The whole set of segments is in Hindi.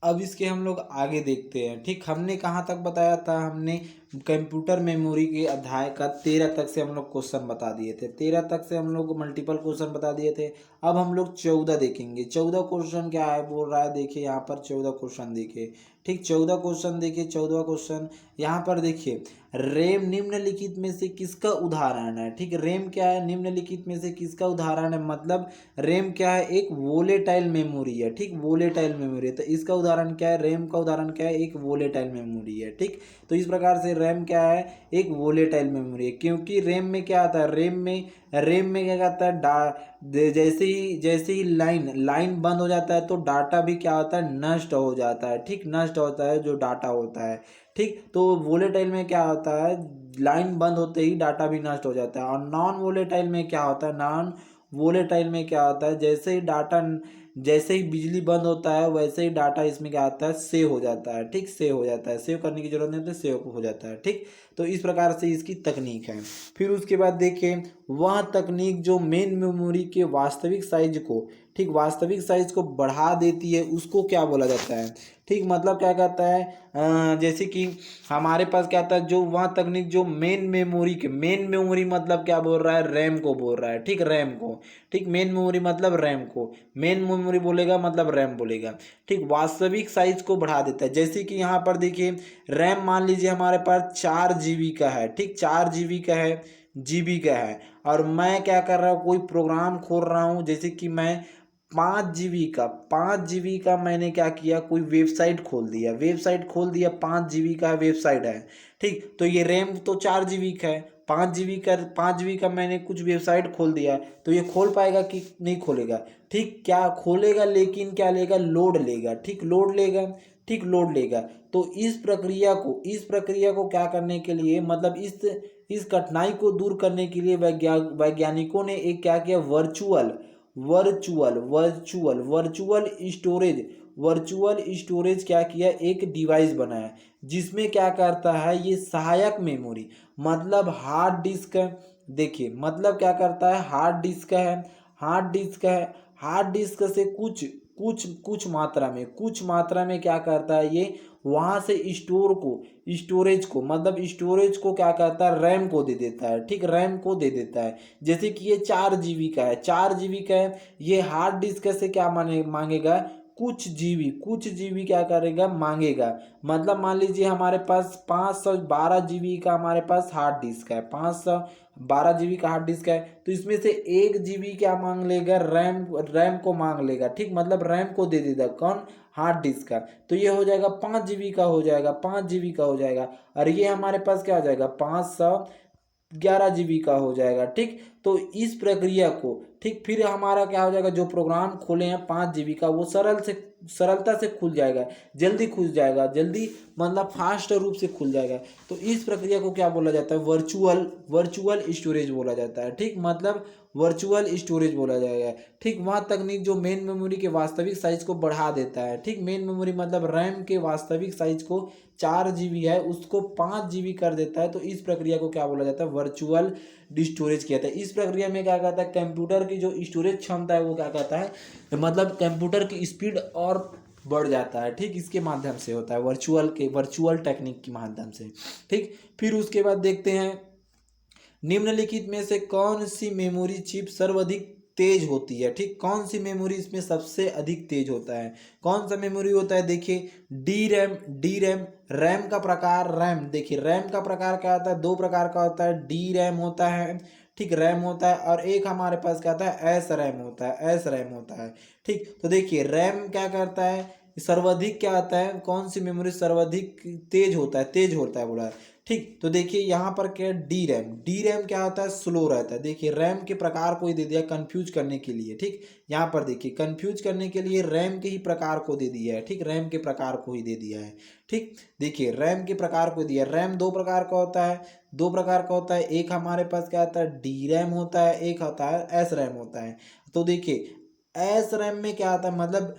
अब इसके हम लोग आगे देखते हैं। ठीक, हमने कहाँ तक बताया था, हमने कंप्यूटर मेमोरी के अध्याय का 13 तक से हम लोग क्वेश्चन बता दिए थे, 13 तक से हम लोग मल्टीपल क्वेश्चन बता दिए थे। अब हम लोग 14 देखेंगे। 14 क्वेश्चन क्या है बोल रहा है, देखिए यहाँ पर 14 क्वेश्चन देखिए। ठीक, 14 क्वेश्चन देखिए। 14 क्वेश्चन यहाँ पर देखिए, रैम निम्नलिखित में से किसका उदाहरण है। ठीक, रैम क्या है, निम्नलिखित में से किसका उदाहरण है, मतलब रैम क्या है, एक वोलेटाइल मेमोरी है। ठीक, वोलेटाइल मेमोरी है, तो इसका उदाहरण क्या है, रैम का उदाहरण क्या है, एक वोलेटाइल मेमोरी है। ठीक, तो इस प्रकार से रैम क्या है, एक वोलेटाइल मेमोरी है। क्योंकि रैम में क्या आता है, रैम में क्या कहता है, जैसे ही लाइन बंद हो जाता है तो डाटा भी क्या होता है, नष्ट हो जाता है। ठीक, नष्ट होता है जो डाटा होता है। ठीक, तो वोलेटाइल में क्या होता है, लाइन बंद होते ही डाटा भी नष्ट हो जाता है। और नॉन वोलेटाइल में क्या होता है, नॉन वोलेटाइल में क्या होता है, जैसे ही बिजली बंद होता है वैसे ही डाटा इसमें क्या आता है, सेव हो जाता है। ठीक, सेव हो जाता है, सेव करने की जरूरत नहीं होती, सेव हो जाता है। ठीक, तो इस प्रकार से इसकी तकनीक है। फिर उसके बाद देखें, वह तकनीक जो मेन मेमोरी के वास्तविक साइज को, ठीक, वास्तविक साइज को बढ़ा देती है, उसको क्या बोला जाता है। ठीक, मतलब क्या कहता है, जैसे कि हमारे पास क्या आता है, जो वह तकनीक जो मेन मेमोरी मतलब क्या बोल रहा है, रैम को बोल रहा है। ठीक, रैम को। ठीक, मेन मेमोरी मतलब रैम को, मेन मेमोरी बोलेगा मतलब रैम बोलेगा। ठीक, वास्तविक साइज को बढ़ा देता है। जैसे कि यहाँ पर देखिए, रैम मान लीजिए हमारे पास 4 GB का है। ठीक, 4 GB का है, जीबी का है। और मैं क्या कर रहा हूँ, कोई प्रोग्राम खोल रहा हूँ, जैसे कि मैं 5 GB का मैंने क्या किया, कोई वेबसाइट खोल दिया, 5 GB का वेबसाइट है। ठीक, तो ये रैम तो 4 GB का है, 5 GB का मैंने कुछ वेबसाइट खोल दिया, तो ये खोल पाएगा कि नहीं खोलेगा। ठीक, क्या खोलेगा, लेकिन क्या लेगा, लोड लेगा। ठीक, लोड लेगा। ठीक, लोड लेगा। तो इस प्रक्रिया को क्या करने के लिए, मतलब इस कठिनाई को दूर करने के लिए वैज्ञानिकों ने एक क्या किया, वर्चुअल स्टोरेज क्या किया, एक डिवाइस बनाया, जिसमें क्या करता है, ये सहायक मेमोरी, मतलब हार्ड डिस्क है। देखिए, मतलब क्या करता है, हार्ड डिस्क से कुछ मात्रा में क्या करता है, ये वहां से स्टोरेज को क्या करता है, रैम को दे देता है। ठीक, रैम को दे देता है। जैसे कि ये 4 GB का है, 4 GB का है, ये हार्ड डिस्क से क्या मांगेगा, कुछ जीबी क्या करेगा, मांगेगा। मतलब मान लीजिए हमारे पास 512 GB का हमारे पास हार्ड डिस्क है, 512 GB का हार्ड डिस्क है, तो इसमें से 1 GB क्या मांग लेगा, रैम को मांग लेगा। ठीक, मतलब रैम को दे देगा, कौन, हार्ड डिस्क का। तो ये हो जाएगा 5 GB का, हो जाएगा 5 GB का हो जाएगा। और ये हमारे पास क्या हो जाएगा, 511 GB का हो जाएगा। ठीक, तो इस प्रक्रिया को, ठीक, फिर हमारा क्या हो जाएगा, जो प्रोग्राम खोले हैं 5 GB का, वो सरलता से खुल जाएगा, जल्दी खुल जाएगा, जल्दी मतलब फास्ट रूप से खुल जाएगा। तो इस प्रक्रिया को क्या बोला जाता है, वर्चुअल स्टोरेज बोला जाता है। ठीक, मतलब वर्चुअल स्टोरेज बोला जाएगा। ठीक, वह तकनीक जो मेन मेमोरी के वास्तविक साइज को बढ़ा देता है। ठीक, मेन मेमोरी मतलब रैम के वास्तविक साइज को 4 GB है, उसको 5 GB कर देता है। तो इस प्रक्रिया को क्या बोला जाता है, वर्चुअल स्टोरेज कहता है। इस प्रक्रिया में क्या कहता है, कंप्यूटर की जो स्टोरेज क्षमता है वो क्या कहता है, मतलब कंप्यूटर की स्पीड और बढ़ जाता है। ठीक, इसके माध्यम से होता है, वर्चुअल टेक्निक के माध्यम से। ठीक, फिर उसके बाद देखते हैं, निम्नलिखित में से कौन सी मेमोरी चिप सर्वाधिक तेज होती है। ठीक, कौन सी मेमोरी इसमें सबसे अधिक तेज होता है, कौन सा मेमोरी होता है, देखिए डी रैम। रैम का प्रकार, रैम देखिए, रैम का प्रकार क्या होता है, 2 प्रकार का होता है, डी रैम होता है, ठीक, रैम होता है, और एक हमारे पास क्या होता है, एस रैम होता है। ठीक, तो देखिए रैम क्या करता है, सर्वाधिक क्या आता है, कौन सी मेमोरी सर्वाधिक तेज होता है बोला। ठीक, तो देखिए यहाँ पर क्या है, डी रैम क्या होता है, स्लो रहता है। देखिए रैम के प्रकार को ही दे दिया कंफ्यूज करने के लिए। ठीक, यहाँ पर देखिए कंफ्यूज करने के लिए रैम के ही प्रकार को दे दिया है। ठीक, रैम के प्रकार को ही दे दिया है। ठीक, देखिए रैम के प्रकार को दिया, रैम 2 प्रकार का होता है, एक हमारे पास क्या आता है, डी रैम होता है, एक होता है एस रैम होता है। तो देखिए एस रैम में क्या आता है, मतलब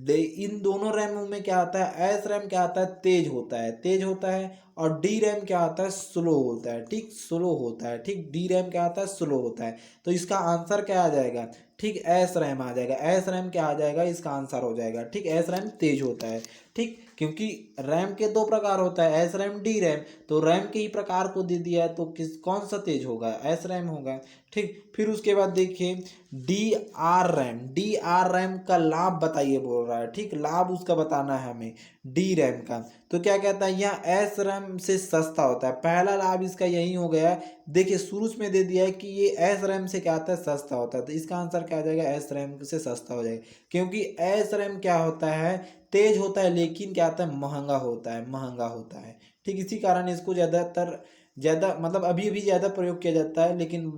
इन दोनों रैमों में क्या आता है, एस रैम क्या आता है, तेज होता है, और डी रैम क्या होता है, स्लो होता है, ठीक, स्लो होता है, ठीक, डी रैम क्या होता है, स्लो होता है। तो इसका आंसर क्या आ जाएगा, ठीक, एस रैम आ जाएगा। एस रैम क्या आ जाएगा, इसका आंसर हो जाएगा, ठीक, एस रैम तेज होता है, ठीक, क्योंकि रैम के दो प्रकार होता है, एस रैम डी रैम, तो रैम के ही प्रकार को दे दिया है तो किस कौन सा तेज होगा, एस रैम होगा, ठीक। फिर उसके बाद देखिए D R RAM, D R RAM का लाभ बताइए बोल रहा है, ठीक, लाभ उसका बताना है हमें डी रैम का। तो क्या कहता है, यह एस रैम से सस्ता होता है, पहला लाभ इसका यही हो गया है। देखिए शुरू में दे दिया है कि ये एस रैम से क्या आता है, सस्ता होता है, तो इसका आंसर क्या आ जाएगा, एस रैम से सस्ता हो जाएगा, क्योंकि एस रैम क्या होता है, तेज होता है, लेकिन क्या आता है, महंगा होता है, महंगा होता है, ठीक। इसी कारण इसको ज़्यादा मतलब अभी भी ज़्यादा प्रयोग किया जाता है, लेकिन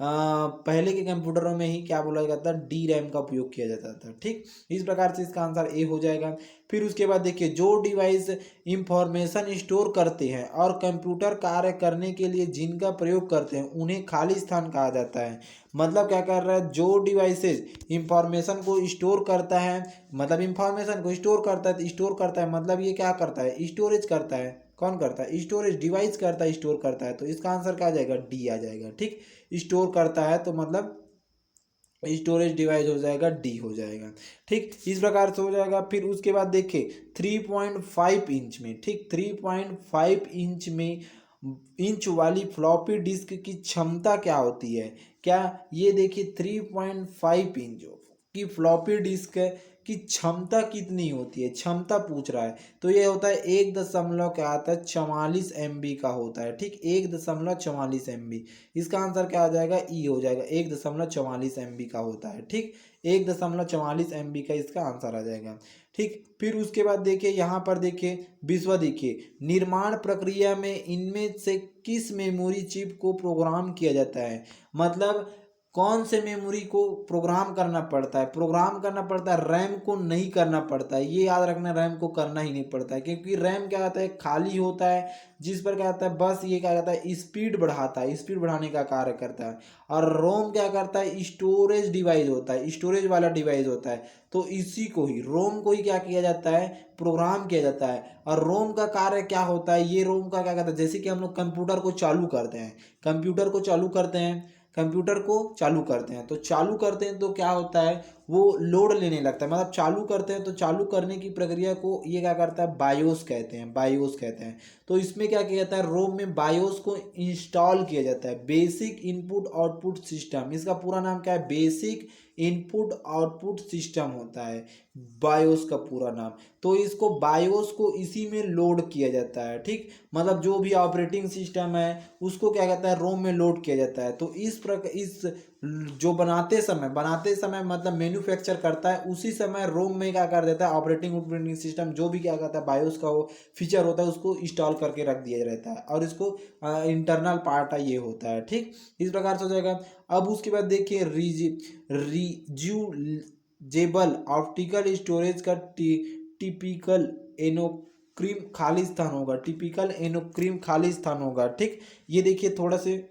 पहले के कंप्यूटरों में ही क्या बोला जाता था, डी रैम का उपयोग किया जाता था, ठीक। इस प्रकार से इसका आंसर ए हो जाएगा। फिर उसके बाद देखिए जो डिवाइस इंफॉर्मेशन स्टोर करते हैं और कंप्यूटर कार्य करने के लिए जिनका प्रयोग करते हैं उन्हें खाली स्थान कहा जाता है। मतलब क्या कर रहा है, जो डिवाइसेज इंफॉर्मेशन को स्टोर करता है, मतलब इंफॉर्मेशन को स्टोर करता है, स्टोर करता है मतलब ये क्या करता है, स्टोरेज करता है। कौन करता है, स्टोरेज, डिवाइस करता है, स्टोर करता है, तो इसका आंसर क्या आ जाएगा, डी आ जाएगा, ठीक। स्टोर करता है तो मतलब स्टोरेज डिवाइस हो जाएगा, डी हो जाएगा, ठीक। इस प्रकार से हो जाएगा। फिर उसके बाद देखिए 3.5 इंच में, ठीक, 3.5 इंच में इंच वाली फ्लॉपी डिस्क की क्षमता क्या होती है, क्या, ये देखिए 3.5 इंच की फ्लॉपी डिस्क की क्षमता कितनी होती है, क्षमता पूछ रहा है, तो ये होता है 1 दशमलव क्या आता है, 44 MB का होता है, ठीक, 1.44 MB। इसका आंसर क्या आ जाएगा, ई हो जाएगा, 1.44 MB का होता है, ठीक, 1.44 MB का इसका आंसर आ जाएगा, ठीक। फिर उसके बाद देखिए यहाँ पर देखिए विश्व, देखिए निर्माण प्रक्रिया में इनमें से किस मेमोरी चिप को प्रोग्राम किया जाता है, मतलब कौन से मेमोरी को प्रोग्राम करना पड़ता है, प्रोग्राम करना पड़ता है, रैम को नहीं करना पड़ता है, ये याद रखना, रैम को करना ही नहीं पड़ता है, क्योंकि रैम क्या होता है, खाली होता है, जिस पर क्या होता है, बस ये क्या कहता है, स्पीड बढ़ाता है, स्पीड बढ़ाने का कार्य करता है। और रोम क्या करता है, स्टोरेज डिवाइस होता है, स्टोरेज वाला डिवाइस होता है, तो इसी को ही, रोम को ही क्या किया जाता है, प्रोग्राम किया जाता है। और रोम का कार्य क्या होता है, ये रोम का क्या कहता है, जैसे कि हम लोग कंप्यूटर को चालू करते हैं, कंप्यूटर को चालू करते हैं, कंप्यूटर को चालू करते हैं, तो चालू करते हैं तो क्या होता है, वो लोड लेने लगता है, मतलब चालू करते हैं तो चालू करने की प्रक्रिया को ये क्या करता है, बायोस कहते हैं, बायोस कहते हैं। तो इसमें क्या किया जाता है, रोम में बायोस को इंस्टॉल किया जाता है, बेसिक इनपुट आउटपुट सिस्टम, इसका पूरा नाम क्या है, बेसिक इनपुट आउटपुट सिस्टम होता है बायोस का पूरा नाम। तो इसको बायोस को इसी में लोड किया जाता है, ठीक, मतलब जो भी ऑपरेटिंग सिस्टम है उसको क्या कहता है, रोम में लोड किया जाता है। तो इस जो बनाते समय मतलब मैन्युफैक्चर करता है, उसी समय रोम में क्या कर देता है, ऑपरेटिंग सिस्टम जो भी क्या कहता है, बायोस का वो फीचर होता है उसको इंस्टॉल करके रख दिया रहता है, और इसको इंटरनल पार्ट ये होता है, ठीक। इस प्रकार से हो जाएगा। अब उसके बाद देखिए रिज्यूजेबल ऑप्टिकल स्टोरेज का टिपिकल एनोक्रीम खाली स्थान होगा, टिपिकल एनोक्रीम खाली स्थान होगा, ठीक। ये देखिए थोड़ा से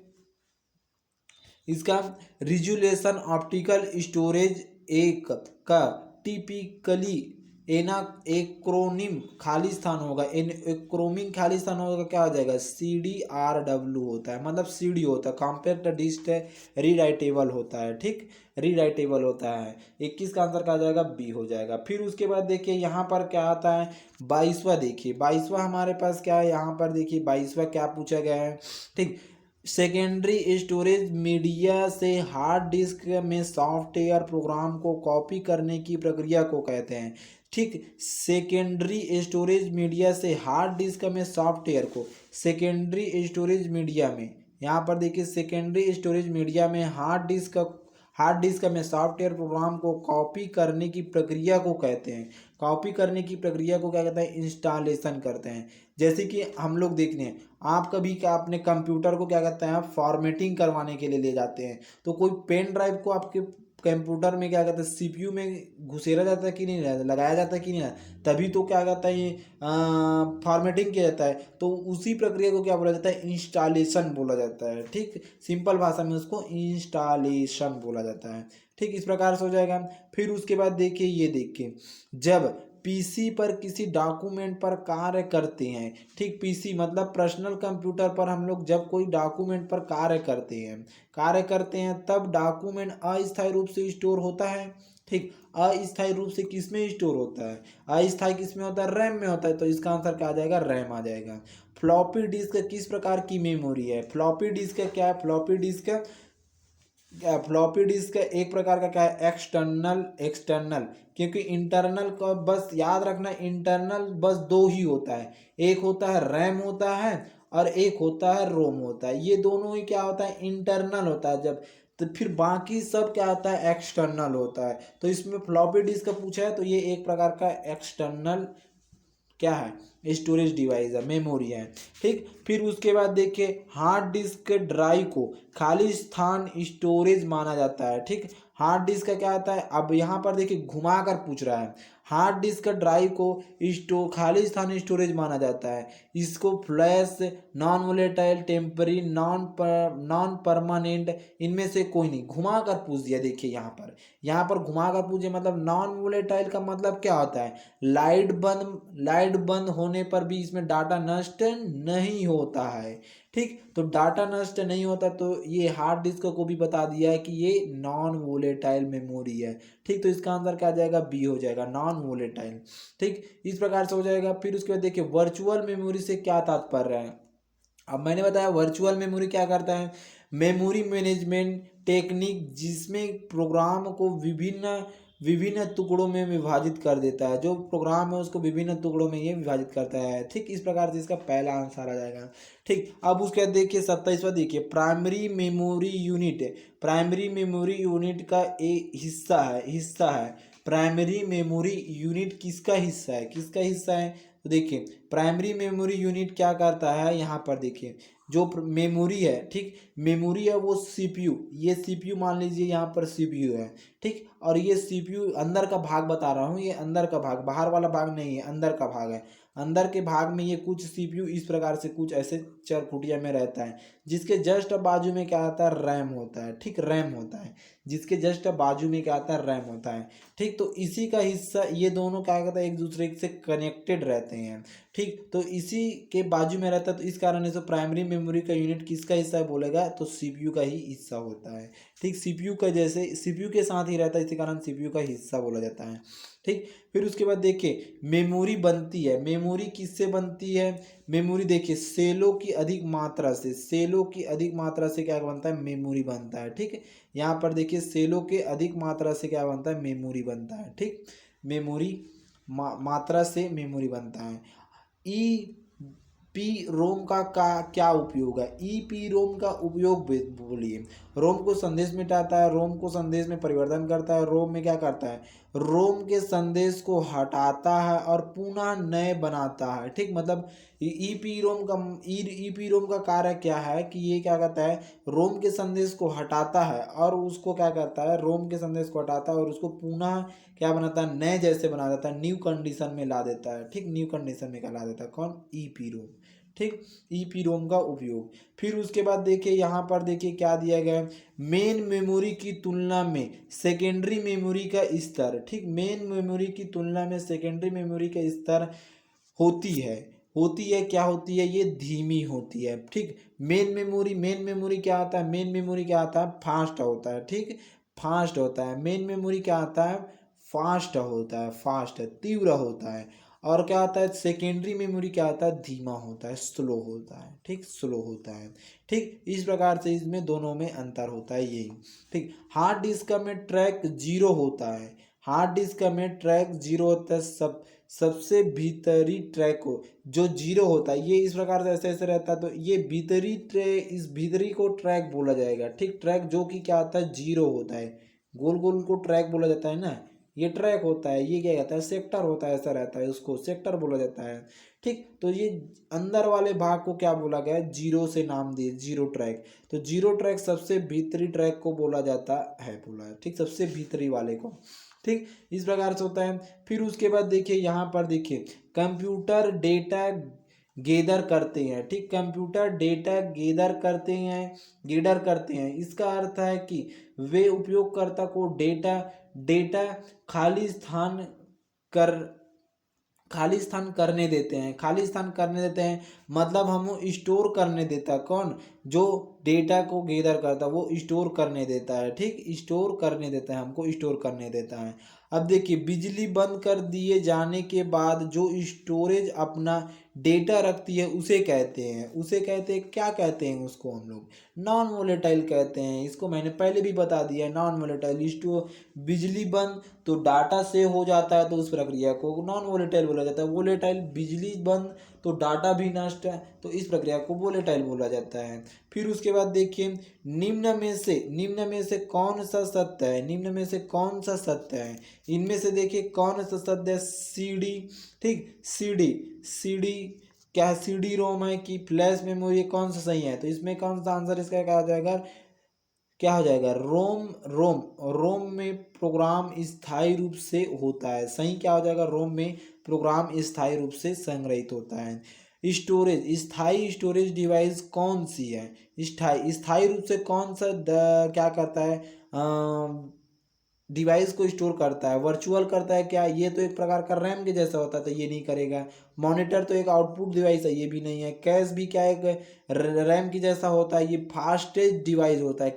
इसका रिजुलेशन ऑप्टिकल स्टोरेज एक का टिपिकली एना एक्रोनिम खाली स्थान होगा, एक्रोमिंग खाली स्थान होगा, क्या हो जाएगा, CDRW होता है, मतलब CD होता है, कॉम्पैक्ट डिस्क रीराइटेबल होता है, ठीक, रीराइटेबल होता है। 21 का आंसर क्या आ जाएगा, बी हो जाएगा। फिर उसके बाद देखिए यहाँ पर क्या आता है, 22वां, देखिए 22वां हमारे पास क्या है, यहाँ पर देखिए 22वां क्या पूछा गया है, ठीक। सेकेंडरी स्टोरेज मीडिया से हार्ड डिस्क में सॉफ्टवेयर प्रोग्राम को कॉपी करने की प्रक्रिया को कहते हैं, ठीक। सेकेंडरी स्टोरेज मीडिया से हार्ड डिस्क में सॉफ्टवेयर को, सेकेंडरी स्टोरेज मीडिया में, यहाँ पर देखिए सेकेंडरी स्टोरेज मीडिया में हार्ड डिस्क में सॉफ्टवेयर प्रोग्राम को कॉपी करने की प्रक्रिया को कहते हैं, कॉपी करने की प्रक्रिया को क्या कहते हैं, इंस्टॉलेशन करते हैं। जैसे कि हम लोग देखने हैं, आप कभी क्या अपने कंप्यूटर को क्या कहते हैं, फॉर्मेटिंग करवाने के लिए ले जाते हैं, तो कोई पेन ड्राइव को आपके कंप्यूटर में क्या कहते हैं, CPU में घुसेरा जाता है कि नहीं लगाया जाता है कि नहीं, तभी तो क्या कहता है ये फॉर्मेटिंग किया जाता है। तो उसी प्रक्रिया को क्या बोला जाता है, इंस्टॉलेशन बोला जाता है, ठीक, सिंपल भाषा में उसको इंस्टॉलेशन बोला जाता है, ठीक। इस प्रकार से हो जाएगा। फिर उसके बाद देखिए ये देखिए जब पीसी पर किसी डॉक्यूमेंट पर कार्य करते हैं। ठीक, पीसी मतलब पर्सनल कंप्यूटर पर हम लोग जब कोई डॉक्यूमेंट पर कार्य करते हैं तब डॉक्यूमेंट अस्थायी रूप से स्टोर होता है। ठीक, अस्थायी रूप से किस में स्टोर होता है? अस्थायी किस में होता है? रैम में होता है। तो इसका आंसर क्या आ जाएगा? रैम आ जाएगा। फ्लॉपी डिस्क किस प्रकार की मेमोरी है? फ्लॉपी डिस्क क्या है? फ्लॉपी डिस्क एक प्रकार का क्या है? एक्सटर्नल, क्योंकि इंटरनल का बस याद रखना, इंटरनल बस दो ही होता है, एक होता है रैम होता है और एक होता है रोम होता है। ये दोनों ही क्या होता है? इंटरनल होता है। जब तो फिर बाकी सब क्या होता है? एक्सटर्नल होता है। तो इसमें फ्लॉपी डिस्क का पूछा है तो ये एक प्रकार का एक्सटर्नल क्या है? स्टोरेज डिवाइस है, मेमोरी है। ठीक, फिर उसके बाद देखिए हार्ड डिस्क ड्राइव को खाली स्थान स्टोरेज माना जाता है। ठीक, हार्ड डिस्क का क्या आता है? अब यहाँ पर देखिए घुमा कर पूछ रहा है। हार्ड डिस्क ड्राइव को खाली स्थान स्टोरेज माना जाता है। इसको flash, non volatile, temporary, non permanent, इनमें से कोई नहीं। घुमा कर पूछ दिया। देखिए यहाँ पर घुमा कर पूछे मतलब नॉन वोलेटाइल का मतलब क्या होता है? लाइट बंद होने पर भी इसमें डाटा नष्ट नहीं होता है। ठीक, तो डाटा नष्ट नहीं होता तो ये हार्ड डिस्क को भी बता दिया है कि ये नॉन वोलेटाइल मेमोरी है। ठीक, तो इसका आंसर क्या आ जाएगा? बी हो जाएगा, नॉन वोलेटाइल। ठीक, इस प्रकार से हो जाएगा। फिर उसके बाद देखिए वर्चुअल मेमोरी से क्या तात्पर्य है? अब मैंने बताया वर्चुअल मेमोरी क्या करता है? मेमोरी मैनेजमेंट टेक्निक जिसमें प्रोग्राम को विभिन्न विभिन्न टुकड़ों में विभाजित कर देता है। जो प्रोग्राम है उसको विभिन्न टुकड़ों में ये विभाजित करता है। ठीक, इस प्रकार से इसका पहला आंसर आ जाएगा। ठीक, अब उसके बाद देखिए 27वां देखिए primary memory unit. Primary memory unit का एक हिस्सा है। प्राइमरी मेमोरी यूनिट किसका हिस्सा है? किसका हिस्सा है? तो देखिए प्राइमरी मेमोरी यूनिट क्या करता है? यहाँ पर देखिए जो मेमोरी है, ठीक, मेमोरी है वो सीपीयू, ये सीपीयू मान लीजिए, यहाँ पर सीपीयू है। ठीक, और ये सीपीयू अंदर का भाग बता रहा हूँ, ये अंदर का भाग, बाहर वाला भाग नहीं है, अंदर का भाग है। अंदर के भाग में ये कुछ सीपीयू इस प्रकार से कुछ ऐसे चरखुटिया में रहता है, जिसके जस्ट बाजू में क्या आता है? रैम होता है। ठीक, रैम होता है, जिसके जस्ट बाजू में क्या आता है? रैम होता है। ठीक, तो इसी का हिस्सा, ये दोनों क्या कहता है? एक दूसरे से कनेक्टेड रहते हैं। ठीक, तो इसी के बाजू में रहता है, तो इस कारण से प्राइमरी मेमोरी का यूनिट किसका हिस्सा है बोलेगा? तो सीपीयू का ही हिस्सा होता है। ठीक, सीपीयू का जैसे सीपीयू के साथ ही रहता है, इसी कारण सीपीयू का हिस्सा बोला जाता है। ठीक, फिर उसके बाद देखिए मेमोरी बनती है। मेमोरी किससे बनती है? मेमोरी देखिए सेलों की अधिक मात्रा से क्या बनता है? मेमोरी बनता है। ठीक, यहाँ पर देखिए सेलों के अधिक मात्रा से क्या बनता है? मेमोरी बनता है। ठीक, मेमोरी मात्रा से मेमोरी बनता है। ई पी रोम का क्या उपयोग है? ई पी रोम का उपयोग बोलिए। रोम को संदेश मिटाता है, रोम को संदेश में परिवर्तन करता है, रोम में क्या करता है? रोम के संदेश को हटाता है और पुनः नए बनाता है। ठीक, मतलब ई पी रोम का कार्य क्या है कि ये क्या करता है? रोम के संदेश को हटाता है और उसको क्या करता है? रोम के संदेश को हटाता है और उसको पुनः क्या बनाता है? नए जैसे बना देता है, न्यू कंडीशन में ला देता है। ठीक, न्यू कंडीशन में क्या ला देता है? कौन? E P ROM. ठीक, ई पी रोम का उपयोग। फिर उसके बाद देखिए यहाँ पर देखिए क्या दिया गया है? मेन मेमोरी की तुलना में सेकेंडरी मेमोरी का स्तर। ठीक, मेन मेमोरी की तुलना में सेकेंडरी मेमोरी का स्तर होती है क्या होती है? ये धीमी होती है। ठीक, मेन मेमोरी क्या आता है? मेन मेमोरी क्या आता है? फास्ट होता है। ठीक, फास्ट होता है। मेन मेमोरी क्या आता है? फास्ट होता है, फास्ट तीव्र होता है। और क्या आता है? सेकेंडरी मेमोरी क्या आता है? धीमा होता है, स्लो होता है। ठीक, स्लो होता है। ठीक, इस प्रकार से इसमें दोनों में अंतर होता है यही। ठीक, हार्ड डिस्क में ट्रैक जीरो होता है। हार्ड डिस्क में ट्रैक जीरो होता है। सबसे भीतरी ट्रैक को जो जीरो होता है, ये इस प्रकार से ऐसे ऐसे रहता है, तो ये इस भीतरी को ट्रैक बोला जाएगा। ठीक, ट्रैक जो कि क्या आता है? जीरो होता है। गोल गोल को ट्रैक बोला जाता है ना, ये ट्रैक होता है। ये क्या कहता है? सेक्टर होता है, ऐसा रहता है, उसको सेक्टर बोला जाता है। ठीक, तो ये अंदर वाले भाग को क्या बोला गया है? जीरो से नाम दिए, जीरो ट्रैक। तो जीरो ट्रैक सबसे भीतरी ट्रैक को बोला जाता है, बोला है। ठीक, सबसे भीतरी वाले को। ठीक, इस प्रकार से होता है। फिर उसके बाद देखिए यहाँ पर देखिए कंप्यूटर डेटा गेदर करते हैं। ठीक, कंप्यूटर डेटा गेदर करते हैं। इसका अर्थ है कि वे उपयोगकर्ता को डेटा डेटा खाली स्थान कर खाली स्थान करने देते हैं। खाली स्थान करने देते हैं मतलब हम स्टोर करने देता है। कौन? जो डेटा को गैदर करता है वो स्टोर करने देता है। ठीक, स्टोर करने देता है, हमको स्टोर करने देता है। अब देखिए, बिजली बंद कर दिए जाने के बाद जो स्टोरेज अपना डेटा रखती है उसे कहते हैं, क्या कहते हैं उसको हम लोग? नॉन वोलेटाइल कहते हैं। इसको मैंने पहले भी बता दिया, नॉन वोलेटाइल। स्टोर, बिजली बंद तो डाटा सेव हो जाता है, तो उस प्रक्रिया को नॉन वोलेटाइल बोला जाता है। वोलेटाइल, बिजली बंद तो डाटा भी नष्ट है, तो इस प्रक्रिया को वोलेटाइल बोला जाता है। फिर उसके बाद देखिए, निम्न में से कौन सा सत्य है? निम्न में से कौन सा सत्य है? इनमें से देखिए कौन सा सत्य है? सीडी, ठीक, सीडी क्या है? सीडी रोम है कि फ्लैश मेमोरी, कौन सा सही है? तो इसमें कौन सा आंसर इसका क्या हो जाएगा? क्या हो जाएगा? रोम में प्रोग्राम स्थायी रूप से होता है। सही क्या हो जाएगा? रोम में प्रोग्राम स्थायी रूप से संग्रहित होता है। स्टोरेज, स्थायी स्टोरेज डिवाइस कौन सी है? स्थायी रूप से कौन सा क्या करता है? डिवाइस को स्टोर करता है। वर्चुअल करता है क्या? ये तो एक प्रकार का रैम के जैसा होता है, तो ये नहीं करेगा। मॉनिटर तो एक आउटपुट डिवाइस है, ये भी नहीं है। कैश भी क्या है? रैम की जैसा होता है, ये फास्टेस्ट डिवाइस होता है।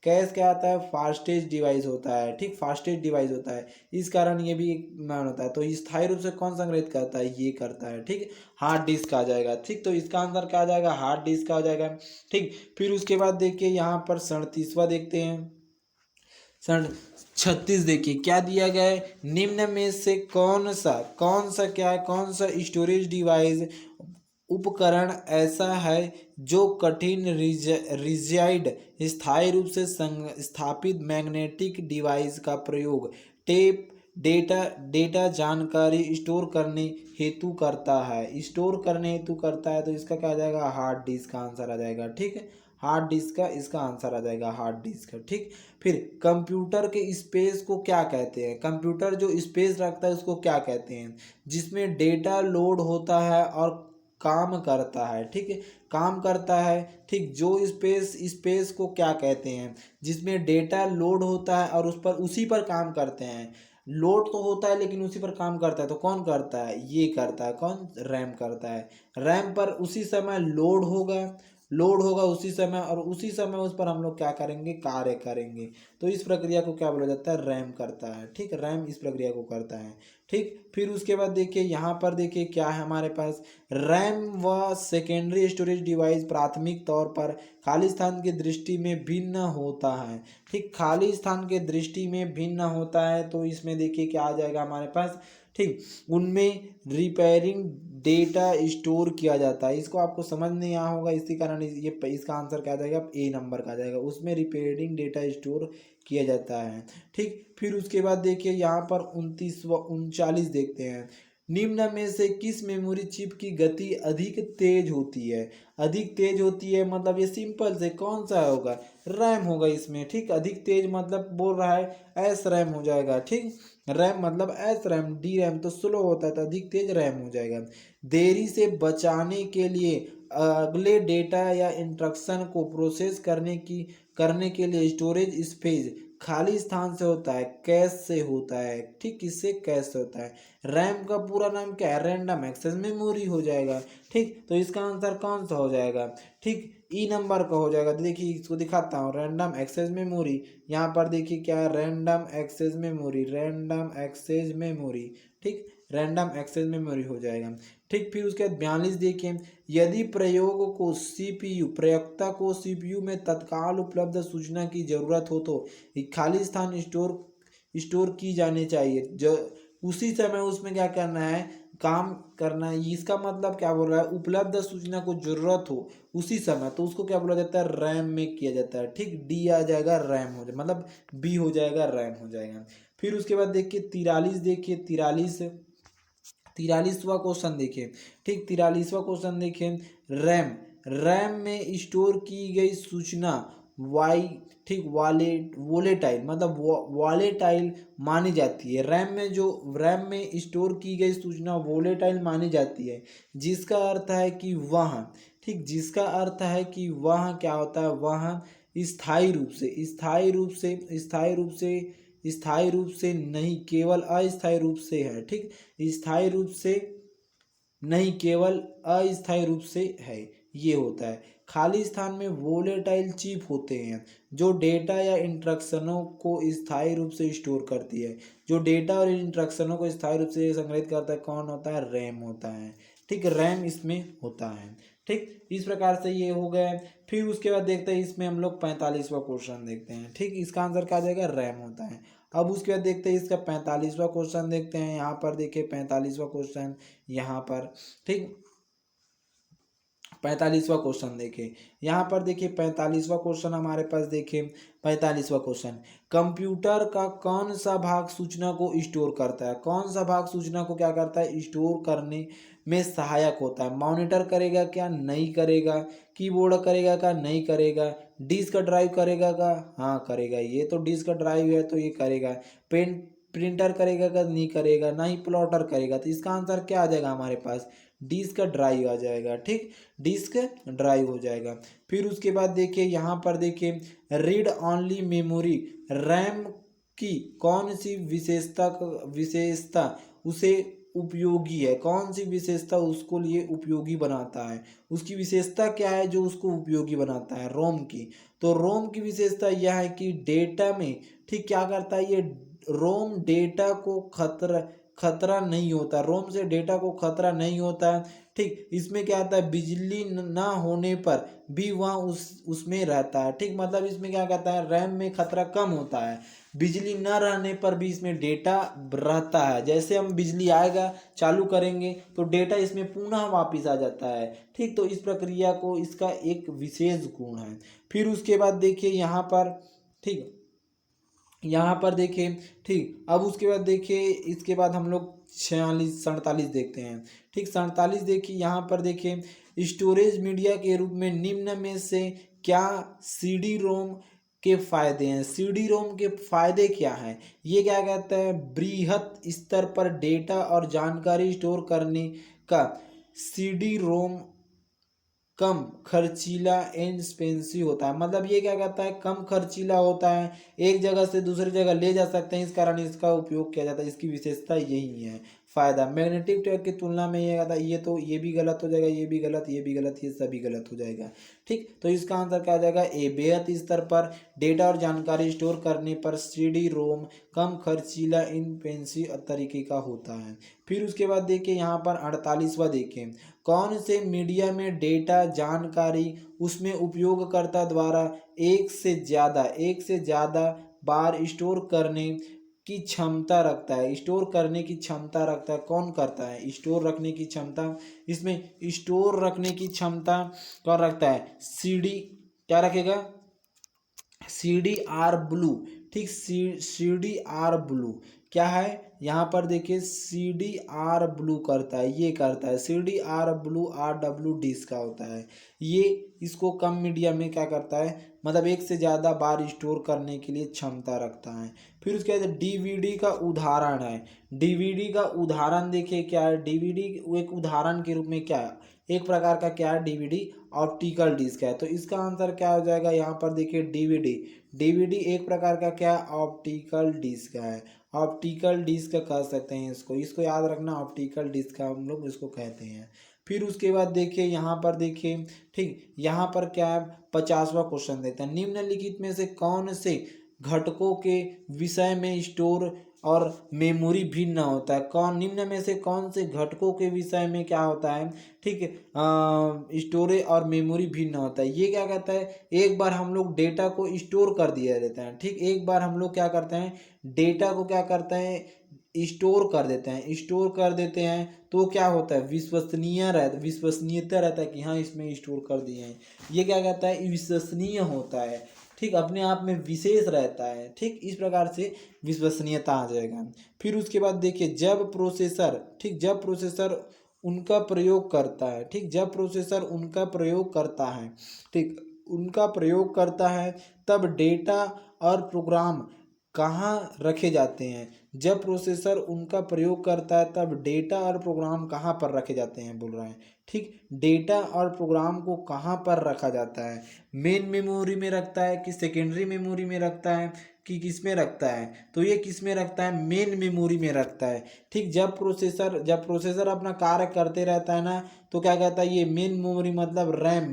कैश क्या आता है? फास्टेस्ट डिवाइस होता है। ठीक, फास्टेस्ट डिवाइस होता है, इस कारण ये भी एक मान होता है। तो स्थायी रूप से कौन संग्रहित करता है? ये करता है। ठीक, हार्ड डिस्क आ जाएगा। ठीक, तो इसका आंसर क्या आ जाएगा? हार्ड डिस्क आ जाएगा। ठीक, फिर उसके बाद देखिए यहाँ पर 37वां देखते हैं। 36 देखिए क्या दिया गया है? निम्न में से कौन सा स्टोरेज डिवाइस उपकरण ऐसा है जो कठिन रिजिड स्थायी रूप से स्थापित मैग्नेटिक डिवाइस का प्रयोग टेप डेटा जानकारी स्टोर करने हेतु करता है? स्टोर करने हेतु करता है, तो इसका क्या आ जाएगा? हार्ड डिस्क का आंसर आ जाएगा। ठीक है, हार्ड डिस्क का इसका आंसर आ जाएगा, हार्ड डिस्क। ठीक, फिर कंप्यूटर के स्पेस को क्या कहते हैं? कंप्यूटर जो स्पेस रखता है उसको क्या कहते हैं? जिसमें डेटा लोड होता है और काम करता है। ठीक है, काम करता है। ठीक, जो स्पेस को क्या कहते हैं? जिसमें डेटा लोड होता है और उसी पर काम करते हैं। लोड तो होता है लेकिन उसी पर काम करता है, तो कौन करता है? ये करता है। कौन? रैम करता है। रैम पर उसी समय लोड होगा उसी समय, और उसी समय उस पर हम लोग क्या करेंगे? कार्य करेंगे। तो इस प्रक्रिया को क्या बोला जाता है? रैम करता है। ठीक, रैम इस प्रक्रिया को करता है। ठीक, फिर उसके बाद देखिए यहाँ पर देखिए क्या है हमारे पास? रैम व सेकेंडरी स्टोरेज डिवाइस प्राथमिक तौर पर खाली स्थान की दृष्टि में भिन्न होता है। ठीक, खाली स्थान के दृष्टि में भिन्न होता है, तो इसमें देखिए क्या आ जाएगा हमारे पास? ठीक, उनमें रिपेयरिंग डेटा स्टोर किया जाता है। इसको आपको समझ नहीं आया होगा, इसी कारण ये इसका आंसर क्या आ जाएगा? ए नंबर का आ जाएगा। उसमें रिपेयरिंग डेटा स्टोर किया जाता है। ठीक, फिर उसके बाद देखिए यहाँ पर 39 देखते हैं। निम्न में से किस मेमोरी चिप की गति अधिक तेज होती है? अधिक तेज होती है मतलब ये सिंपल से कौन सा होगा? रैम होगा इसमें। ठीक, अधिक तेज मतलब बोल रहा है एस रैम हो जाएगा। ठीक, रैम मतलब एस रैम, डी रैम तो स्लो होता है, तो अधिक तेज रैम हो जाएगा। देरी से बचाने के लिए अगले डेटा या इंस्ट्रक्शन को प्रोसेस करने के लिए स्टोरेज स्पेस खाली स्थान से होता है, कैश से होता है। ठीक, किससे? कैश से होता है। रैम का पूरा नाम क्या है? रैंडम एक्सेस मेमोरी हो जाएगा। ठीक, तो इसका आंसर कौन सा हो जाएगा? ठीक, ई नंबर का हो जाएगा। देखिए इसको दिखाता हूँ, रैंडम एक्सेस मेमोरी। यहाँ पर देखिए क्या है? Random access memory, random access memory. ठीक, रैंडम एक्सेस मेमोरी हो जाएगा। ठीक, फिर उसके बाद 42 देखिए, यदि प्रयोक्ता को सीपीयू में तत्काल उपलब्ध सूचना की जरूरत हो तो खाली स्थान स्टोर की जानी चाहिए। जो उसी समय उसमें क्या करना है? काम करना है। इसका मतलब क्या बोल रहा है? उपलब्ध सूचना को जरूरत हो उसी समय, तो उसको क्या बोला जाता है? रैम में किया जाता है। ठीक, डी आ जाएगा, रैम हो जाए मतलब बी हो जाएगा, रैम हो जाएगा। फिर उसके बाद देखिए 43 देखिए, 43वां क्वेश्चन देखिए। ठीक, 43वां क्वेश्चन देखिए, रैम में स्टोर की गई सूचना वाई ठीक वोलेटाइल मतलब वॉलेटाइल मानी जाती है। रैम में स्टोर की गई सूचना वोलेटाइल मानी जाती है, जिसका अर्थ है कि वह ठीक जिसका अर्थ है कि वह क्या होता है? वह स्थायी रूप से स्थायी रूप से नहीं, केवल अस्थायी रूप से है। ठीक, स्थायी रूप से नहीं, केवल अस्थायी रूप से है, ये होता है। खाली स्थान में वोलेटाइल चिप होते हैं जो डेटा या इंस्ट्रक्शनों को स्थायी रूप से स्टोर करती है। जो डेटा और इंस्ट्रक्शनों को स्थायी रूप से संग्रहित करता है कौन होता है? रैम होता है। ठीक, रैम इसमें होता है। ठीक, इस प्रकार से ये हो गया। फिर उसके बाद देखते हैं इसमें हम लोग 45वां क्वेश्चन देखते हैं। ठीक, इसका आंसर क्या आ जाएगा? रैम होता है। अब उसके बाद देखते हैं इसका 45वां क्वेश्चन देखते हैं। यहाँ पर देखिए 45वां क्वेश्चन यहाँ पर। ठीक, 45वां क्वेश्चन देखिए, यहाँ पर देखिए 45वां क्वेश्चन हमारे पास देखिए 45वां क्वेश्चन, कंप्यूटर का कौन सा भाग सूचना को स्टोर करता है? कौन सा भाग सूचना को क्या करता है? स्टोर करने में सहायक होता है। मॉनिटर करेगा क्या? नहीं करेगा। कीबोर्ड करेगा क्या? नहीं करेगा। डिस्क ड्राइव करेगा क्या? हाँ करेगा। ये तो डिस्क ड्राइव है तो ये करेगा। पेन प्रिंटर करेगा क्या? नहीं करेगा। ना ही प्लॉटर करेगा। तो इसका आंसर क्या आ जाएगा हमारे पास? डिस्क ड्राइव आ जाएगा। ठीक, डिस्क ड्राइव हो जाएगा। फिर उसके बाद देखिए यहाँ पर देखिए रीड ऑनली मेमोरी, रैम की कौन सी विशेषता उसे उपयोगी है? कौन सी विशेषता उसको लिए उपयोगी बनाता है? उसकी विशेषता क्या है जो उसको उपयोगी बनाता है? रोम की। तो रोम की विशेषता यह है कि डेटा में, ठीक, क्या करता है ये? रोम डेटा को खतरा नहीं होता। रोम से डेटा को खतरा नहीं होता है। ठीक, इसमें क्या आता है? बिजली ना होने पर भी वह उसमें रहता है। ठीक, मतलब इसमें क्या कहता है? रैम में खतरा कम होता है, बिजली न रहने पर भी इसमें डेटा रहता है। जैसे हम बिजली आएगा चालू करेंगे तो डेटा इसमें पुनः वापस आ जाता है। ठीक, तो इस प्रक्रिया को इसका एक विशेष गुण है। फिर उसके बाद देखिए यहाँ पर, ठीक, यहाँ पर देखिए, ठीक, अब उसके बाद देखिए इसके बाद हम लोग 47 देखते हैं। ठीक, 47 देखिए, यहाँ पर देखिए स्टोरेज मीडिया के रूप में निम्न में से क्या सीडी रोम के फायदे हैं? सीडी रोम के फायदे क्या हैं? ये क्या कहता है? बृहत स्तर पर डेटा और जानकारी स्टोर करने का। सीडी रोम कम खर्चीला एक्सपेंसिव होता है। मतलब ये क्या कहता है? कम खर्चीला होता है, एक जगह से दूसरी जगह ले जा सकते हैं, इस कारण इसका उपयोग किया जाता है। इसकी विशेषता यही है। फायदा मैग्नेटिक टेप की तुलना में ये कहता है, ये तो ये भी गलत हो जाएगा, ये भी गलत, ये भी गलत, ये सभी गलत हो जाएगा। ठीक, तो इसका आंसर क्या आ जाएगा? ए, बेहद स्तर पर डेटा और जानकारी स्टोर करने पर सीडी रोम कम खर्चीला इनपेंसिव तरीके का होता है। फिर उसके बाद देखिए यहाँ पर 48वां देखिए, कौन से मीडिया में डेटा जानकारी उसमें उपयोगकर्ता द्वारा एक से ज़्यादा बार स्टोर करने की क्षमता रखता है? स्टोर करने की क्षमता रखता है। कौन करता है स्टोर रखने की क्षमता? इसमें स्टोर रखने की क्षमता कौन रखता है? सीडी क्या रखेगा? CDR blue. ठीक, CDR ब्लू क्या है? यहाँ पर देखिए CDR ब्लू करता है, ये करता है। CDR ब्लू RW डिस्क का होता है। ये इसको कम मीडिया में क्या करता है? मतलब एक से ज़्यादा बार स्टोर करने के लिए क्षमता रखता है। फिर उसके बाद DVD का उदाहरण है। DVD का उदाहरण देखिए क्या है? DVD एक उदाहरण के रूप में क्या है? एक प्रकार का क्या है? DVD ऑप्टिकल डिस्क है। तो इसका आंसर क्या हो जाएगा? यहाँ पर देखिए DVD एक प्रकार का क्या? ऑप्टिकल डिस्क है। ऑप्टिकल डिस्क कह सकते हैं इसको याद रखना, ऑप्टिकल डिस्क का हम लोग इसको कहते हैं। फिर उसके बाद देखिए यहाँ पर देखिए, ठीक, यहाँ पर क्या है? 50वां क्वेश्चन देखते हैं। निम्नलिखित में से कौन से घटकों के विषय में स्टोर और मेमोरी भिन्न होता है? निम्न में से कौन से घटकों के विषय में क्या होता है? ठीक है, स्टोरेज और मेमोरी भिन्न होता है। ये क्या कहता है? एक बार हम लोग डेटा को स्टोर कर दिया देते हैं। ठीक, एक बार हम लोग क्या करते हैं? डेटा को क्या करते हैं? स्टोर कर देते हैं तो क्या होता है? विश्वसनीयता रहता है कि हाँ इसमें स्टोर कर दिए हैं। ये क्या कहता है? विश्वसनीय होता है। ठीक, अपने आप में विशेष रहता है। ठीक, इस प्रकार से विश्वसनीयता आ जाएगा। फिर उसके बाद देखिए जब प्रोसेसर उनका प्रयोग करता है। ठीक, जब प्रोसेसर उनका प्रयोग करता है, ठीक, तब डेटा और प्रोग्राम कहाँ रखे जाते हैं? जब प्रोसेसर उनका प्रयोग करता है तब डेटा और प्रोग्राम कहाँ पर रखे जाते हैं बोल रहा है। ठीक, डेटा और प्रोग्राम को कहाँ पर रखा जाता है? मेन मेमोरी में रखता है कि सेकेंडरी मेमोरी में रखता है कि किस में रखता है? तो ये किस में रखता है? मेन मेमोरी में रखता है। ठीक, जब प्रोसेसर अपना कार्य करते रहता है ना, तो क्या कहता है, ये मेन मेमोरी मतलब रैम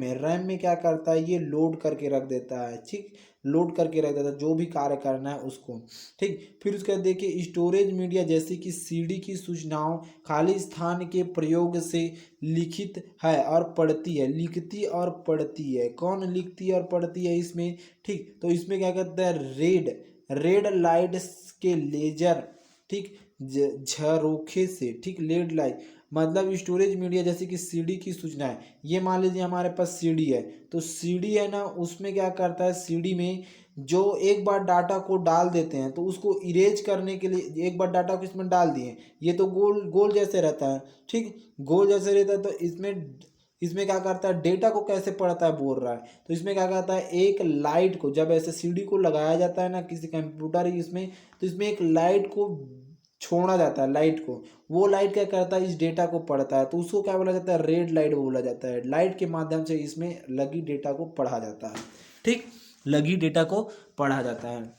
में क्या करता है, ये लोड करके रख देता है। ठीक, लोड करके रख देता है जो भी कार्य करना है उसको। ठीक, फिर उसके बाद देखिए स्टोरेज मीडिया जैसे कि सीडी की सूचनाओं खाली स्थान के प्रयोग से लिखित है और पढ़ती है, लिखती और पढ़ती है। कौन लिखती और पढ़ती है इसमें? ठीक, तो इसमें क्या कहता है, रेड लाइट के लेजर, ठीक, झरोखे से, ठीक, लेड लाइट मतलब स्टोरेज मीडिया जैसे कि सीडी की सूचना है। ये मान लीजिए हमारे पास सीडी है, तो सीडी है ना, उसमें क्या करता है, सीडी में जो एक बार डाटा को डाल देते हैं तो उसको इरेज करने के लिए एक बार डाटा को इसमें डाल दिए, ये तो गोल गोल जैसे रहता है। ठीक, गोल जैसे रहता है, तो इसमें क्या करता है, डेटा को कैसे पढ़ता है बोल रहा है। तो इसमें क्या करता है, एक लाइट को जब ऐसे सीडी को लगाया जाता है ना किसी कंप्यूटर इसमें, तो इसमें एक लाइट को छोड़ा जाता है, लाइट को, वो लाइट क्या करता है, इस डेटा को पढ़ता है, तो उसको क्या बोला जाता है, रेड लाइट बोला जाता है। लाइट के माध्यम से इसमें लगी डेटा को पढ़ा जाता है। ठीक, लगी डेटा को पढ़ा जाता है।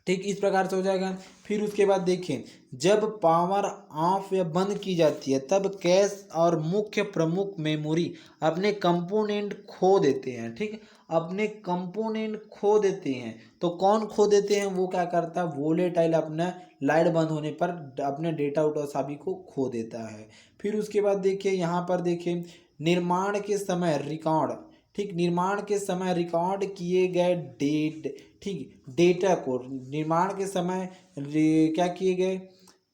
ठीक, इस प्रकार से हो जाएगा। फिर उसके बाद देखिए, जब पावर ऑफ या बंद की जाती है तब कैश और मुख्य प्रमुख मेमोरी अपने कंपोनेंट खो देते हैं। ठीक, अपने कंपोनेंट खो देते हैं। तो कौन खो देते हैं? वो क्या करता है, वोलेटाइल अपना लाइट बंद होने पर अपने डेटा उटा सभी को खो देता है। फिर उसके बाद देखिए, यहाँ पर देखिए, निर्माण के समय रिकॉर्ड, ठीक, निर्माण के समय रिकॉर्ड किए गए ठीक, डेटा को निर्माण के समय क्या किए गए,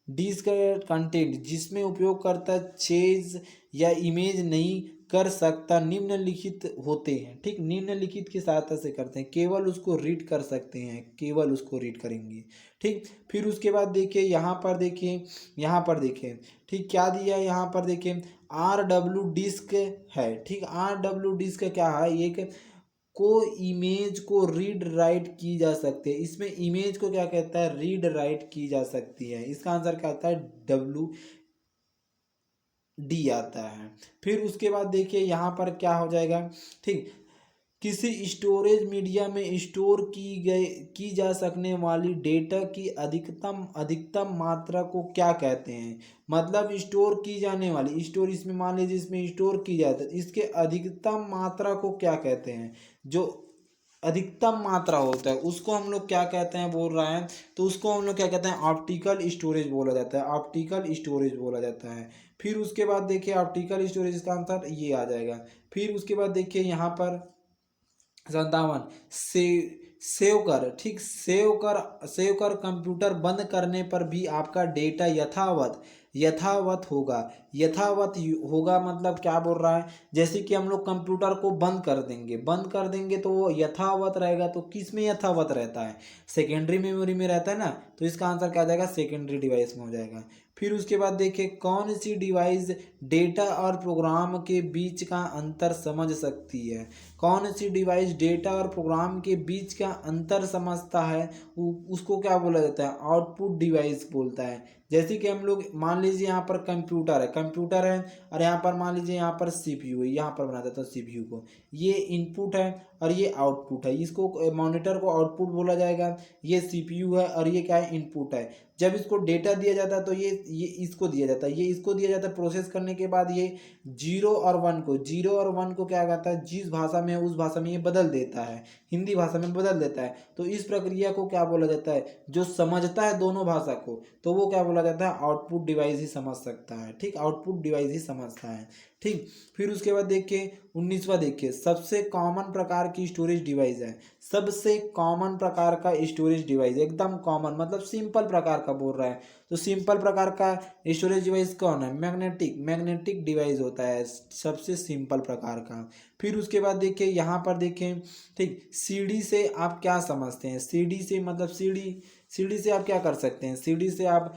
डिस्क कंटेंट जिसमें उपयोगकर्ता चेज या इमेज नहीं कर सकता निम्नलिखित होते हैं। ठीक, निम्नलिखित की सहायता से करते हैं, केवल उसको रीड कर सकते हैं, केवल उसको रीड करेंगे। ठीक, फिर उसके बाद देखिए, यहाँ पर देखिए, ठीक, क्या दिया है यहाँ पर देखिए, RW डिस्क है। ठीक, RW डिस्क क्या है, एक को इमेज को रीड राइट की जा सकती है। इसमें इमेज को क्या कहता है, रीड राइट की जा सकती है। इसका आंसर क्या आता है, WD आता है। फिर उसके बाद देखिए, यहाँ पर क्या हो जाएगा, ठीक, किसी स्टोरेज मीडिया में स्टोर की जा सकने वाली डेटा की अधिकतम अधिकतम मात्रा को क्या कहते हैं? मतलब स्टोर की जाने वाली, स्टोर इसमें मान लीजिए इसमें स्टोर की जाती है, इसके अधिकतम मात्रा को क्या कहते हैं? जो अधिकतम मात्रा होता है उसको हम लोग क्या कहते हैं बोल रहा है, तो उसको हम लोग क्या कहते हैं, ऑप्टिकल स्टोरेज बोला जाता है, ऑप्टिकल स्टोरेज बोला जाता है। फिर उसके बाद देखिए, ऑप्टिकल स्टोरेज का आंसर ये आ जाएगा। फिर उसके बाद देखिए, यहाँ पर 57 से सेव कर कंप्यूटर बंद करने पर भी आपका डेटा यथावत होगा। होगा मतलब क्या बोल रहा है, जैसे कि हम लोग कंप्यूटर को बंद कर देंगे तो वो यथावत रहेगा। तो किस में यथावत रहता है? सेकेंडरी मेमोरी में रहता है ना, तो इसका आंसर क्या आ जाएगा, सेकेंडरी डिवाइस में हो जाएगा। फिर उसके बाद देखिए, कौन सी डिवाइस डेटा और प्रोग्राम के बीच का अंतर समझ सकती है? कौन सी डिवाइस डेटा और प्रोग्राम के बीच का अंतर समझता है, उसको क्या बोला जाता है, आउटपुट डिवाइस बोलता है। जैसे कि हम लोग मान लीजिए यहाँ पर कंप्यूटर है और यहाँ पर मान लीजिए यहाँ पर सीपीयू है, यहाँ पर बना देता हूँ सीपीयू को, ये इनपुट है और ये आउटपुट है। इसको मॉनिटर को आउटपुट बोला जाएगा, ये सीपीयू है और ये क्या है, इनपुट है। जब इसको डेटा दिया जाता है तो ये इसको दिया जाता है, ये इसको दिया जाता है। प्रोसेस करने के बाद ये जीरो और वन को क्या कहता है, जिस भाषा में है उस भाषा में ये बदल देता है, हिंदी भाषा में बदल देता है। तो इस प्रक्रिया को क्या बोला जाता है, जो समझता है दोनों भाषा को, तो वो क्या बोला जाता है, आउटपुट डिवाइस ही समझ सकता है। ठीक, आउटपुट डिवाइस ही समझता है। ठीक, फिर उसके बाद देखिए 19वां देखिए, सबसे कॉमन प्रकार की स्टोरेज डिवाइस है। सबसे कॉमन प्रकार का स्टोरेज डिवाइस, एकदम कॉमन मतलब सिंपल प्रकार का बोल रहा है। तो सिंपल प्रकार का स्टोरेज डिवाइस कौन है, मैग्नेटिक डिवाइस होता है सबसे सिंपल प्रकार का। फिर उसके बाद देखिए, यहाँ पर देखें, ठीक, सीडी से आप क्या समझते हैं? सीडी से मतलब सीडी से आप क्या कर सकते हैं? सीडी से आप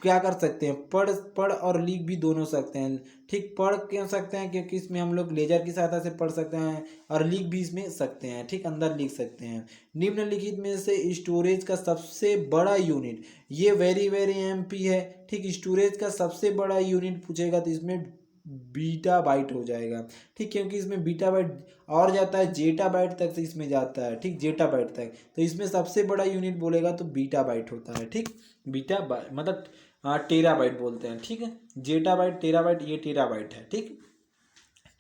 क्या कर सकते हैं, पढ़ पढ़ और लिख भी दोनों सकते हैं। ठीक, पढ़ क्यों सकते हैं, क्योंकि इसमें हम लोग लेजर की सहायता से पढ़ सकते हैं, और लिख भी इसमें सकते हैं। ठीक, अंदर लिख सकते हैं। निम्नलिखित में से स्टोरेज का सबसे बड़ा यूनिट, ये वेरी वेरी एमपी है। ठीक, स्टोरेज का सबसे बड़ा यूनिट पूछेगा तो इसमें बीटा बाइट हो जाएगा। ठीक, क्योंकि इसमें बीटा बाइट और जाता है जेटा बाइट तक से इसमें जाता है। ठीक, जेटा बाइट तक, तो इसमें सबसे बड़ा यूनिट बोलेगा तो बीटा बाइट होता है। ठीक, बीटा बाइट मतलब टेरा बाइट बोलते हैं। ठीक है, जेटा बाइट टेरा बाइट, ये टेरा बाइट है। ठीक,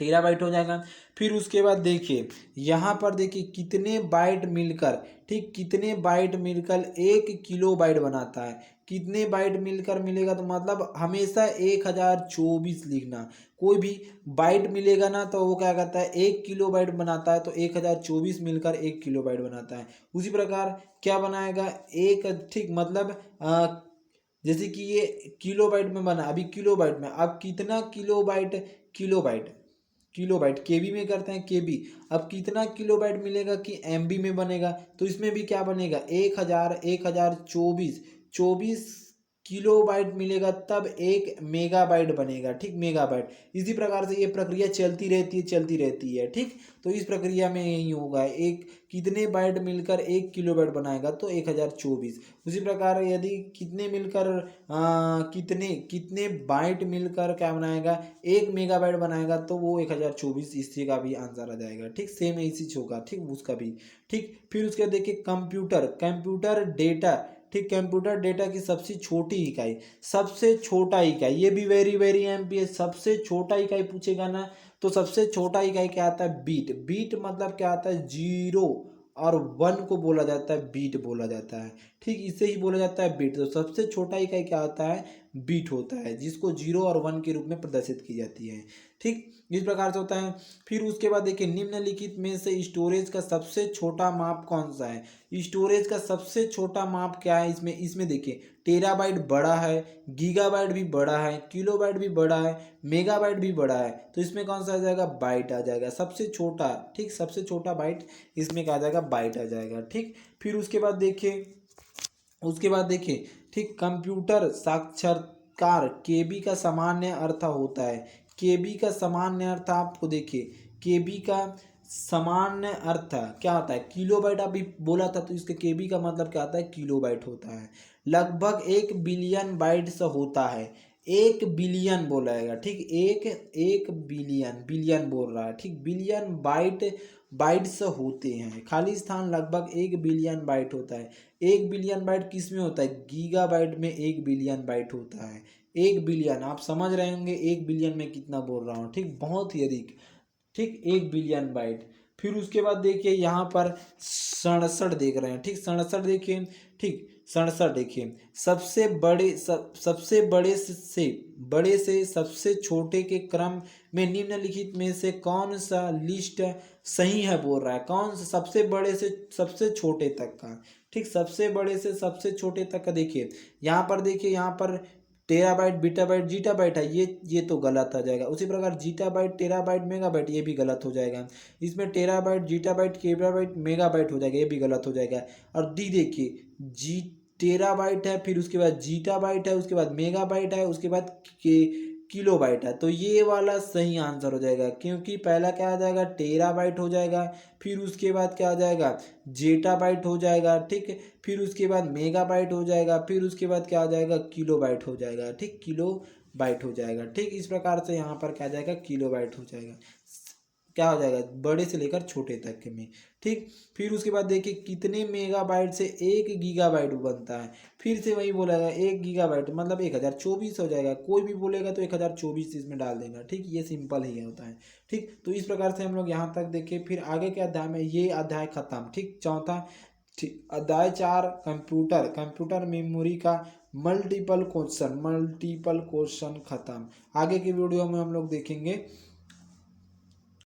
टेरा बाइट हो जाएगा। फिर उसके बाद देखिए यहाँ पर देखिए कितने बाइट मिलकर, ठीक, कितने बाइट मिलकर 1 किलो बाइट बनाता है। कितने बाइट मिलकर मिलेगा, तो मतलब हमेशा 1024 लिखना। कोई भी बाइट मिलेगा ना तो वो क्या करता है, 1 किलो बाइट बनाता है, तो 1024 मिलकर 1 किलो बाइट बनाता है। उसी प्रकार क्या बनाएगा, एक, ठीक, मतलब जैसे कि ये किलो बाइट में बना, अभी किलो बाइट में, अब कितना kilobyte, kilobyte, kilobyte KB में करते हैं, केबी। अब कितना किलो बाइट मिलेगा कि एमबी में बनेगा, तो इसमें भी क्या बनेगा, 1024 24 किलो बाइट मिलेगा तब 1 मेगाबाइट बनेगा। ठीक, मेगाबाइट। इसी प्रकार से ये प्रक्रिया चलती रहती है, चलती रहती है। ठीक, तो इस प्रक्रिया में यही होगा, एक कितने बाइट मिलकर 1 किलो बाइट बनाएगा, तो 1024। उसी प्रकार यदि कितने मिलकर कितने कितने बाइट मिलकर क्या बनाएगा, 1 मेगाबाइट बनाएगा, तो वो 1024, इससे का भी आंसर आ जाएगा। ठीक, सेम इसी होगा। ठीक, उसका भी। ठीक, फिर उसके देखिए कंप्यूटर, कंप्यूटर डेटा। ठीक, कंप्यूटर डेटा की सबसे छोटी इकाई, सबसे छोटा इकाई, ये भी वेरी वेरी एमपी है। सबसे छोटा इकाई पूछेगा ना, तो सबसे छोटा इकाई क्या आता है, बीट। बीट मतलब क्या आता है, 0 और 1 को बोला जाता है बीट बोला जाता है। ठीक, इसे ही बोला जाता है बीट। तो सबसे छोटा इकाई क्या होता है, बीट होता है, जिसको 0 और 1 के रूप में प्रदर्शित की जाती है। ठीक, इस प्रकार से होता है। फिर उसके बाद देखिए निम्नलिखित में से स्टोरेज का सबसे छोटा माप कौन सा है। स्टोरेज का सबसे छोटा माप क्या है, इसमें इसमें देखिए टेराबाइट बड़ा है, गीगाबाइट भी बड़ा है, किलोबाइट भी बड़ा है, मेगाबाइट भी बड़ा है, तो इसमें कौन सा आ जाएगा, बाइट आ जाएगा सबसे छोटा। ठीक, सबसे छोटा बाइट इसमें क्या आ जाएगा, बाइट आ जाएगा। ठीक, फिर उसके बाद देखिए, उसके बाद देखिए, ठीक, कंप्यूटर साक्षरकार, केबी का सामान्य अर्थ होता है। केबी का सामान्य अर्थ आपको देखिए, केबी का सामान्य अर्थ क्या होता है, किलोबाइट अभी बोला था, तो इसके केबी का मतलब क्या होता है, किलोबाइट होता है। लगभग 1 बिलियन बाइट्स होता है। 1 बिलियन बोलाएगा। ठीक, एक एक बिलियन, बिलियन बोल रहा है। ठीक, बिलियन बाइट्स होते हैं। खाली स्थान लगभग 1 बिलियन बाइट होता है। 1 बिलियन बाइट किस में होता है, गीगाबाइट में 1 बिलियन बाइट होता है। 1 बिलियन, आप समझ रहे होंगे 1 बिलियन में कितना बोल रहा हूँ। ठीक, बहुत ही अधिक। ठीक, 1 बिलियन बाइट। फिर उसके बाद देखिए यहाँ पर 67 देख रहे हैं। ठीक, 67 देखिए। ठीक, 67 देखिए, सबसे बड़े से सबसे छोटे के क्रम में निम्नलिखित में से कौन सा लिस्ट सही है बोल रहा है, कौन सा सबसे बड़े से सबसे छोटे तक का। ठीक, सबसे बड़े से सबसे छोटे तक का देखिए, यहाँ पर देखिए, यहाँ पर टेराबाइट, बीटाबाइट, जीटाबाइट है, ये तो गलत आ जाएगा। उसी प्रकार जीटाबाइट, टेराबाइट, मेगाबाइट, ये भी गलत हो जाएगा। इसमें टेराबाइट, जीटाबाइट, केबाबाइट, मेगाबाइट हो जाएगा, ये भी गलत हो जाएगा। और डी देखिए, जी टेराबाइट है, फिर उसके बाद जीटाबाइट है, उसके बाद मेगाबाइट है, उसके बाद किलोबाइट है, तो ये वाला सही आंसर हो जाएगा। क्योंकि पहला क्या आ जाएगा, टेराबाइट हो जाएगा, फिर उसके बाद क्या आ जाएगा, जेटाबाइट हो जाएगा। ठीक, फिर उसके बाद मेगाबाइट हो जाएगा, फिर उसके बाद क्या आ जाएगा, किलोबाइट हो जाएगा। ठीक, किलोबाइट हो जाएगा। ठीक, इस प्रकार से यहाँ पर क्या आ जाएगा, किलोबाइट हो जाएगा। क्या हो जाएगा, बड़े से लेकर छोटे तक के में। ठीक, फिर उसके बाद देखिए कितने मेगाबाइट से 1 गीगाबाइट बनता है। फिर से वही बोला गया, 1 गीगाबाइट मतलब 1024 हो जाएगा। कोई भी बोलेगा तो 1024 इसमें डाल देना। ठीक, ये सिंपल ही होता है। ठीक, तो इस प्रकार से हम लोग यहाँ तक देखे। फिर आगे के अध्याय में ये अध्याय खत्म। ठीक, चौथा। ठीक, अध्याय 4 कंप्यूटर, कंप्यूटर मेमोरी का मल्टीपल क्वेश्चन खत्म। आगे की वीडियो में हम लोग देखेंगे